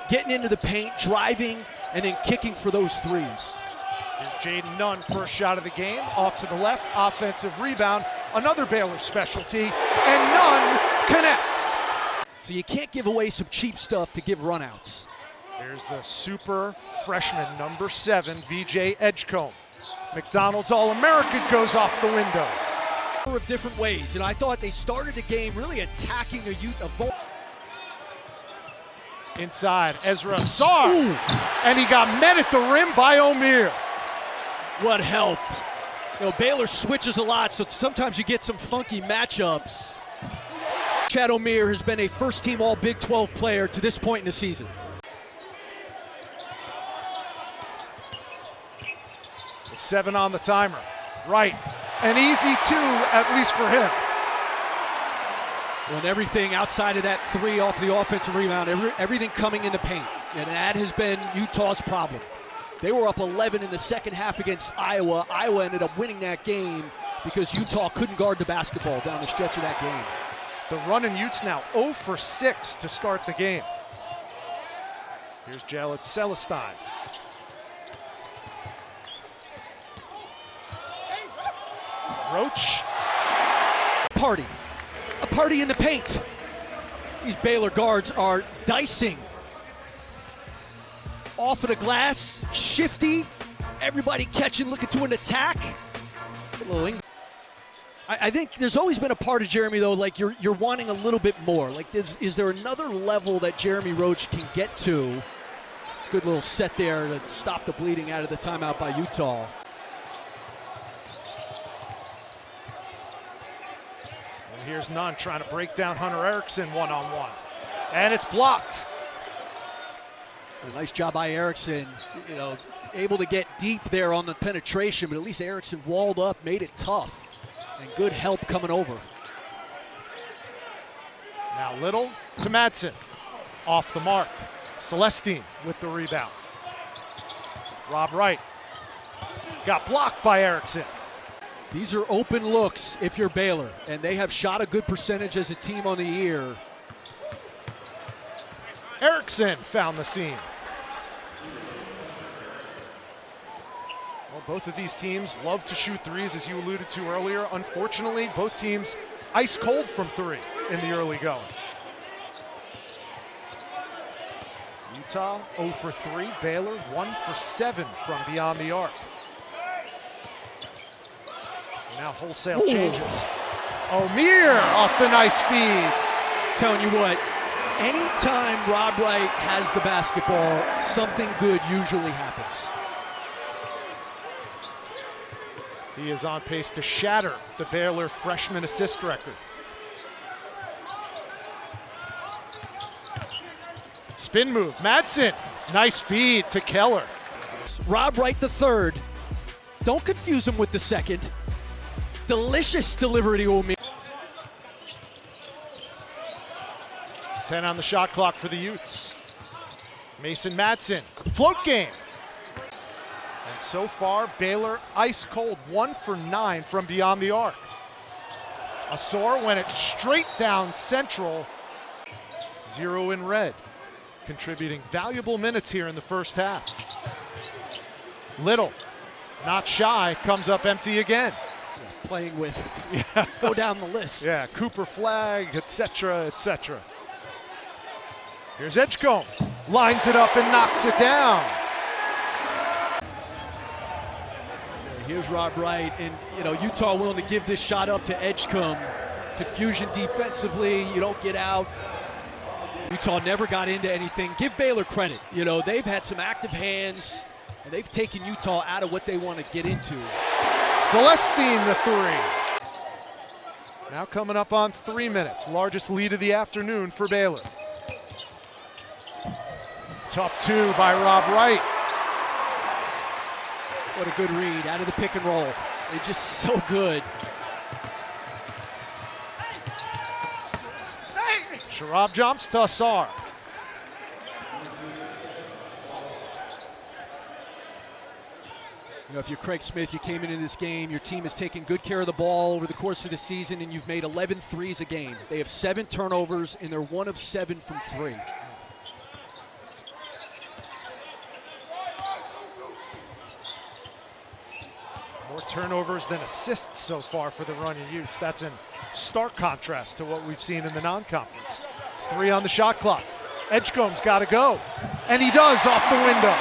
getting into the paint, driving, and then kicking for those threes. Here's Jaden Nunn, first shot of the game, off to the left, offensive rebound, another Baylor specialty, and Nunn connects. So you can't give away some cheap stuff to give runouts. Here's the super freshman, number 7, VJ Edgecombe. McDonald's All-American goes off the window. Of different ways, and I thought they started the game really attacking the youth of Inside, Ezra Sarr, and he got met at the rim by O'Meara. What help. You know, Baylor switches a lot, so sometimes you get some funky matchups. Chad O'Meara has been a first-team All-Big 12 player to this point in the season. It's 7 on the timer. Right, an easy 2, at least for him. And everything outside of that 3 off the offensive rebound, everything coming into paint. And that has been Utah's problem. They were up 11 in the second half against Iowa. Iowa ended up winning that game because Utah couldn't guard the basketball down the stretch of that game. The running Utes now 0 for 6 to start the game. Here's Jaled Celestine. Roach. A party in the paint. These Baylor guards are dicing. Off of the glass, shifty, everybody catching, looking to an attack. I think there's always been a part of Jeremy, though, like you're wanting a little bit more. Like, is there another level that Jeremy Roach can get to? It's a good little set there to stop the bleeding out of the timeout by Utah. And here's Nunn trying to break down Hunter Erickson one-on-one. And it's blocked. A nice job by Erickson, you know, able to get deep there on the penetration, but at least Erickson walled up, made it tough, and good help coming over. Now Little to Madsen, off the mark. Celestine with the rebound. Rob Wright got blocked by Erickson. These are open looks if you're Baylor, and they have shot a good percentage as a team on the year. Erickson found the seam. Well, both of these teams love to shoot threes, as you alluded to earlier. Unfortunately, both teams ice cold from 3 in the early going. Utah 0 for 3, Baylor 1 for 7 from beyond the arc. Now wholesale changes. O'Meara off the nice feed. Telling you what, anytime Rob Wright has the basketball, something good usually happens. He is on pace to shatter the Baylor freshman assist record. Spin move, Madsen. Nice feed to Keller. Rob Wright the third. Don't confuse him with the second. Delicious delivery to O'Meara. 10 on the shot clock for the Utes. Mason Madsen, float game. And so far, Baylor ice cold, 1 for 9 from beyond the arc. Asor went it straight down central. 0 in red, contributing valuable minutes here in the first half. Little, not shy, comes up empty again. Playing with, go down the list. Yeah, Cooper Flag, etc., etc. Here's Edgecombe, lines it up and knocks it down. Here's Rob Wright, and you know, Utah willing to give this shot up to Edgecombe. Confusion defensively, you don't get out. Utah never got into anything. Give Baylor credit. You know, they've had some active hands, and they've taken Utah out of what they want to get into. Celestine the 3. Now coming up on 3 minutes. Largest lead of the afternoon for Baylor. Tough 2 by Rob Wright. What a good read out of the pick and roll. They're just so good. Sharab jumps to Asar. You know, if you're Craig Smith, you came into this game, your team has taken good care of the ball over the course of the season, and you've made 11 threes a game. They have 7 turnovers, and they're 1 of 7 from 3. turnovers than assists so far for the Runyon Utes. That's in stark contrast to what we've seen in the non-conference. 3 on the shot clock. Edgecombe's got to go, and he does off the window.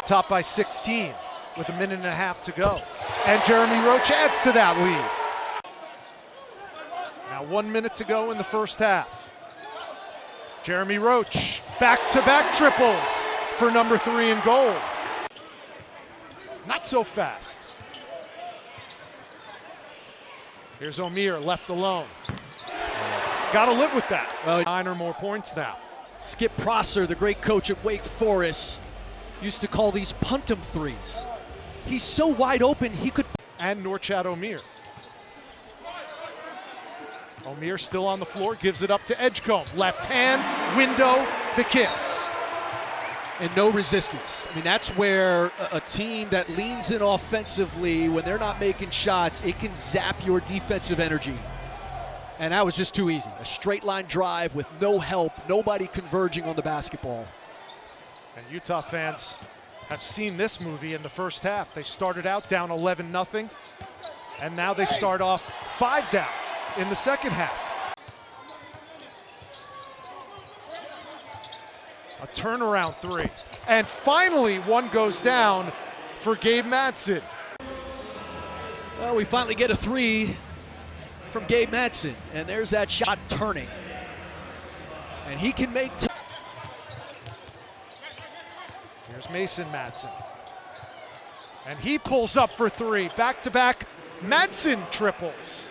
Top by 16 with a minute and a half to go. And Jeremy Roach adds to that lead. Now 1 minute to go in the first half. Jeremy Roach, back-to-back triples for number 3 in gold. Not so fast. Here's O'Meara left alone. Got to live with that. 9 or more points now. Skip Prosser, the great coach at Wake Forest, used to call these punt 'em threes. He's so wide open, he could. And Norchad O'Meara. O'Meara still on the floor, gives it up to Edgecombe. Left hand, window, the kiss. And no resistance. I mean, that's where a team that leans in offensively, when they're not making shots, it can zap your defensive energy. And that was just too easy. A straight line drive with no help, nobody converging on the basketball. And Utah fans have seen this movie in the first half. They started out down 11-0, and now they start off 5 down in the second half. A turnaround 3. And finally, one goes down for Gabe Madsen. Well, we finally get a 3 from Gabe Madsen, and there's that shot turning. And he can make. Here's Mason Madsen. And he pulls up for 3. Back-to-back Madsen triples.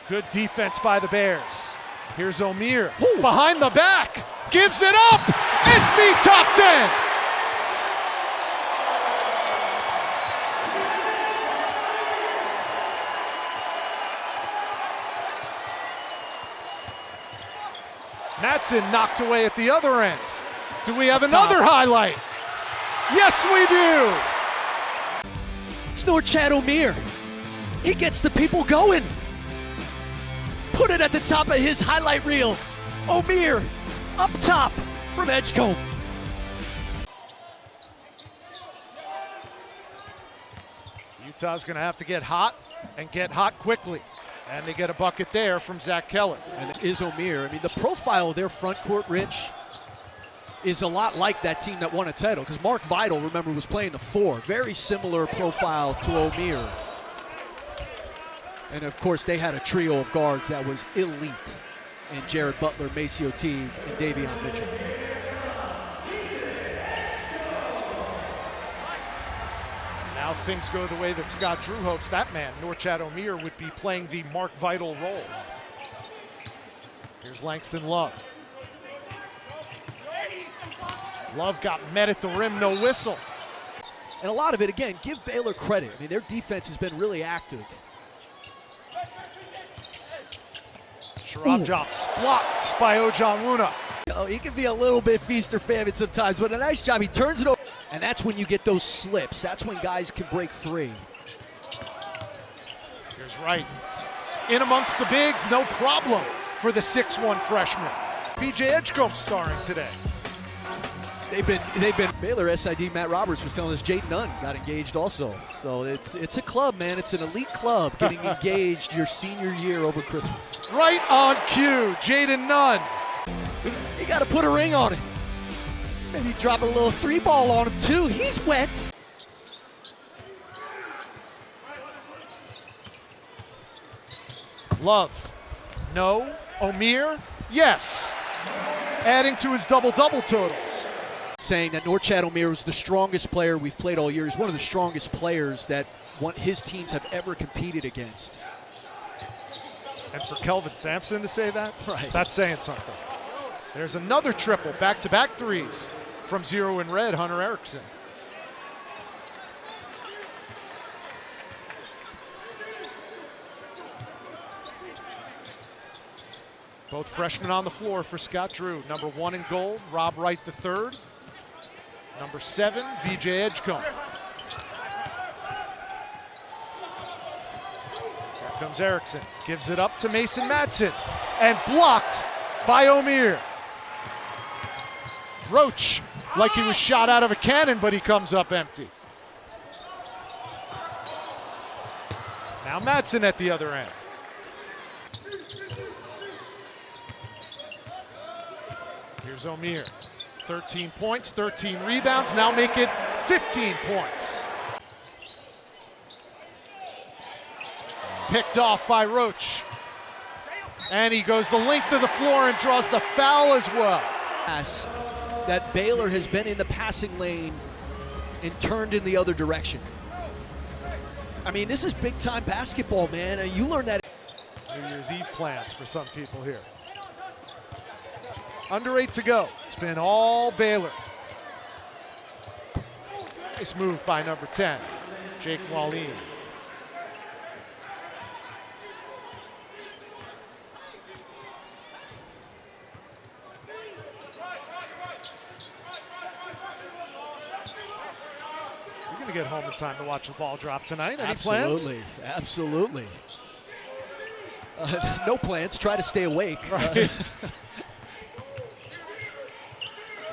Good defense by the Bears. Here's O'Meara. Behind the back. Gives it up. SC top 10. Madsen knocked away at the other end. Do we have another highlight? Yes, we do. It's Norchad O'Meara. He gets the people going. Put it at the top of his highlight reel. O'Meara up top from Edgecombe. Utah's going to have to get hot and get hot quickly. And they get a bucket there from Zach Keller. And it is O'Meara. I mean, the profile of their front court, Rich, is a lot like that team that won a title. Because Mark Vidal, remember, was playing the 4. Very similar profile to O'Meara. And, of course, they had a trio of guards that was elite in Jared Butler, Maceo Teague, and Davion Mitchell. Now things go the way that Scott Drew hopes. That man, Norchad O'Meara, would be playing the Mark Vidal role. Here's Langston Love. Love got met at the rim, no whistle. And a lot of it, again, give Baylor credit. I mean, their defense has been really active. Sharab jumps, blocked by Ojanwuna. Oh, he can be a little bit feast or famine sometimes, but a nice job. He turns it over. And that's when you get those slips. That's when guys can break 3. Here's Wright. In amongst the bigs, no problem for the 6'1 freshman. PJ Edgecombe starring today. They've been Baylor SID Matt Roberts was telling us Jaden Nunn got engaged also. So it's a club, man. It's an elite club getting engaged your senior year over Christmas. Right on cue, Jaden Nunn. You got to put a ring on it. Maybe drop a little 3-ball on him too. He's wet. Love. No. O'Meara. Yes. Adding to his double-double totals. Saying that Norchad O'Meara was the strongest player we've played all year. He's one of the strongest players that his teams have ever competed against. And for Kelvin Sampson to say that, right, that's saying something. There's another triple, back-to-back threes from 0 in red, Hunter Erickson. Both freshmen on the floor for Scott Drew. Number 1 in gold, Rob Wright III. Number 7, VJ Edgecombe. Here comes Erickson, gives it up to Mason Madsen, and blocked by O'Meara. Roach, like he was shot out of a cannon, but he comes up empty. Now Madsen at the other end. Here's O'Meara. 13 points, 13 rebounds, now make it 15 points. Picked off by Roach. And he goes the length of the floor and draws the foul as well. That Baylor has been in the passing lane and turned in the other direction. I mean, this is big-time basketball, man. You learn that. New Year's Eve plans for some people here. Under 8 to go. It's been all Baylor. Nice move by number 10, Jake Wallin. You're going to get home in time to watch the ball drop tonight. Any plans? Absolutely. No plans. Try to stay awake. Right.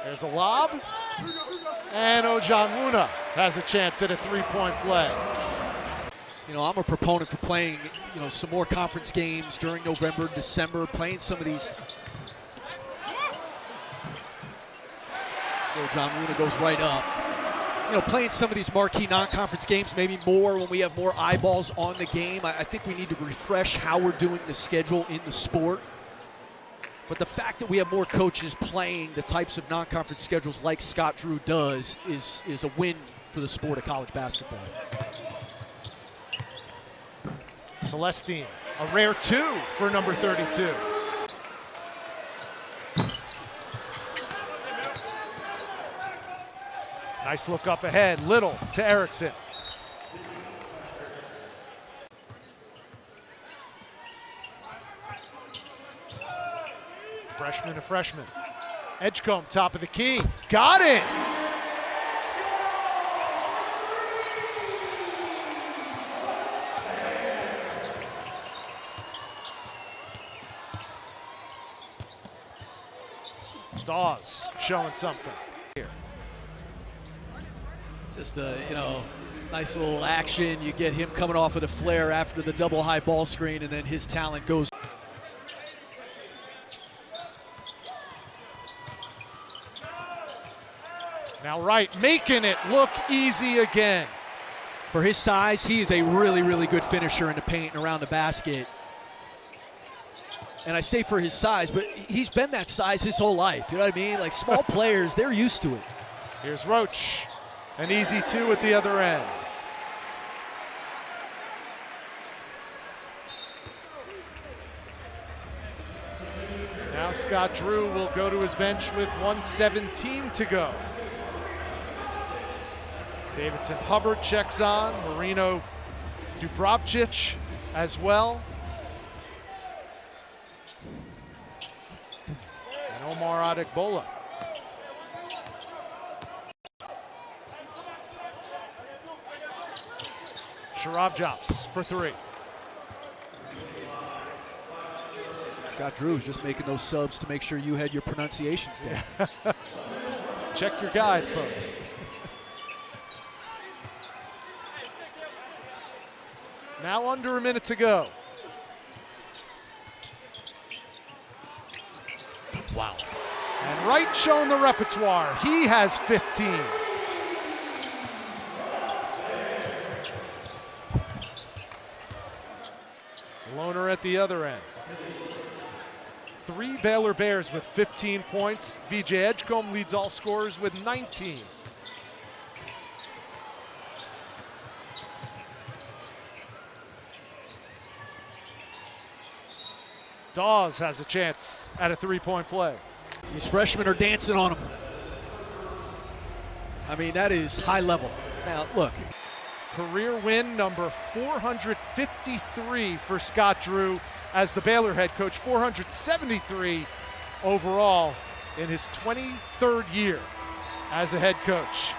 There's a lob, and Ojanwuna has a chance at a three-point play. You know, I'm a proponent for playing, some more conference games during November, December, playing some of these. Ojanwuna goes right up. Playing some of these marquee non-conference games, maybe more when we have more eyeballs on the game. I think we need to refresh how we're doing the schedule in the sport. But the fact that we have more coaches playing the types of non-conference schedules like Scott Drew does is a win for the sport of college basketball. Celestine, a rare 2 for number 32. Nice look up ahead, Little to Erickson. Freshman to freshman. Edgecombe, top of the key. Got it! Dawes showing something here. Just nice little action. You get him coming off with a flare after the double high ball screen, and then his talent goes. Now Wright making it look easy again. For his size, he is a really, really good finisher in the paint and around the basket. And I say for his size, but he's been that size his whole life. You know what I mean? Like small players, they're used to it. Here's Roach. An easy 2 at the other end. Now Scott Drew will go to his bench with 1:17 to go. Davidson Hubbard checks on. Marino Dubrovcic as well. And Omar Adegbola. Sharabjaps for 3. Scott Drew is just making those subs to make sure you had your pronunciations down. Check your guide, folks. Now under a minute to go. Wow. And Wright showing the repertoire. He has 15. Loner at the other end. 3 Baylor Bears with 15 points. VJ Edgecombe leads all scorers with 19. Dawes has a chance at a 3-point play. These freshmen are dancing on him. I mean, that is high level. Now, look. Career win number 453 for Scott Drew as the Baylor head coach, 473 overall in his 23rd year as a head coach.